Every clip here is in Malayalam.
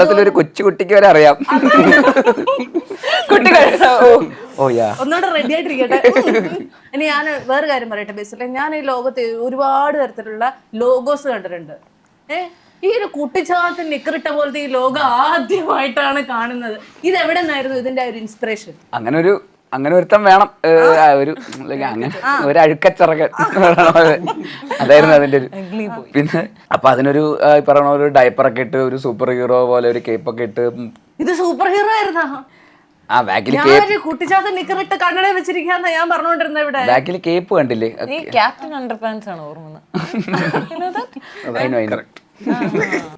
കേരളത്തിലൊരു കൊച്ചുകുട്ടിക്ക് വരെ അറിയാം. ഒന്നുകൂടെ റെഡി ആയിട്ടിരിക്കട്ടെ. ഇനി ഞാൻ വേറെ കാര്യം പറയട്ടെ. ബേസിലെ ഞാൻ ഈ ലോകത്ത് ഒരുപാട് തരത്തിലുള്ള ലോഗോസ് കണ്ടിട്ടുണ്ട്. ഈ ഒരു കുട്ടിച്ചാത്തൻ നിക്കറിട്ട പോലത്തെ ഈ ലോഗോ ആദ്യമായിട്ടാണ് കാണുന്നത്. ഇത് എവിടെ നിന്നായിരുന്നു ഇതിന്റെ ഒരു ഇൻസ്പിറേഷൻ? അങ്ങനെ ഒരുത്തം വേണം, ഒരു അങ്ങനെ ഒരു അഴുക്കച്ചിറകൻ അതായിരുന്നു അതിന്റെ ഒരു. പിന്നെ അപ്പൊ അതിനൊരു പറയണ ഒരു ഡയപ്പറൊക്കെ ഇട്ട് ഒരു സൂപ്പർ ഹീറോ പോലെ ഒരു കേപ്പൊക്കെ ഇട്ട്. ഇത് സൂപ്പർ ഹീറോ ആയിരുന്നാ? കുട്ടിച്ചാത്തൻ നിക്കറിട്ട് കണ്ണട വെച്ചിരിക്കാന്ന ഞാൻ പറഞ്ഞോണ്ടിരുന്ന. ഇവിടെ ബാക്കിൽ കേപ്പ് കണ്ടില്ലേ? ക്യാപ്റ്റൻ അണ്ടർപാൻസ് ആണ് ഓർമ്മ.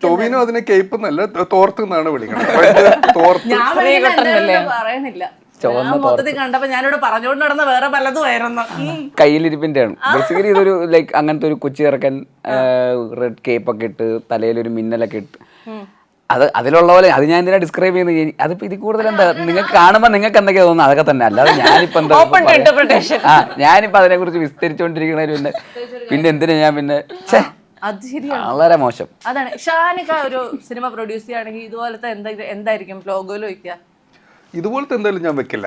ടോവിനോ അതിനെ കേപ്പ് എന്നല്ല തോർത്ത് എന്നാണ് വിളിക്കുന്നത്. പറയണില്ല. മൊത്തത്തിൽ കണ്ടപ്പോ ഞാനിവിടെ പറഞ്ഞുകൊണ്ട് നടന്ന വേറെ പലതും ആയിരുന്നു. കയ്യിലിരിപ്പിന്റെ ആണ് ബേസിക്കലി. ഇതൊരു ലൈക്ക് അങ്ങനത്തെ ഒരു കൊച്ചി ഇറക്കാൻ റെഡ് കേപ്പൊക്കെ ഇട്ട് തലയിലൊരു മിന്നലൊക്കെ ഇട്ട് അതിലുള്ള പോലെ. അത് ഞാൻ എന്തിനാ ഡിസ്ക്രൈബ് ചെയ്യുന്നത്? അതിപ്പോ ഇതിൽ കൂടുതൽ എന്താ നിങ്ങൾക്ക് കാണുമ്പോ നിങ്ങൾക്ക് എന്തൊക്കെയാ തോന്നുന്നത് അതൊക്കെ തന്നെ. അല്ലാതെ ഞാനിപ്പോ എന്താ ഞാനിപ്പോ അതിനെ കുറിച്ച് വിസ്തരിച്ചോണ്ടിരിക്കണ പിന്നെ എന്തിനാ ഞാൻ പിന്നെ അത് ശരിയാണ്, വളരെ മോശം. അതാണ്. ഷാനിക ഒരു സിനിമ പ്രൊഡ്യൂസ് ചെയ്യുകയാണെങ്കിൽ ഇതുപോലത്തെ എന്തായിരിക്കും ലോഗോയിൽ വയ്ക്കുക? ഇതുപോലത്തെ എന്തായാലും ഞാൻ വെക്കില്ല.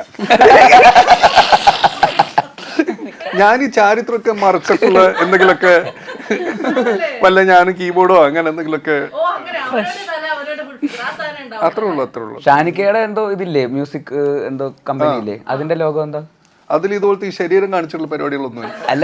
ഞാൻ ഈ ചാരിത്രമൊക്കെ മറച്ചിട്ടുള്ള എന്തെങ്കിലുമൊക്കെ വല്ല ഞാൻ കീബോർഡോ അങ്ങനെ എന്തെങ്കിലുമൊക്കെ അത്രേ ഉള്ളൂ. ഷാനിക്കയുടെ എന്തോ ഇതില്ലേ, മ്യൂസിക് എന്തോ കമ്പനി ഇല്ലേ, അതിന്റെ ലോഗോ എന്താ? അതിൽ ഇതുപോലത്തെ ഈ ശരീരം കാണിച്ചിട്ടുള്ള പരിപാടികളൊന്നും അല്ല.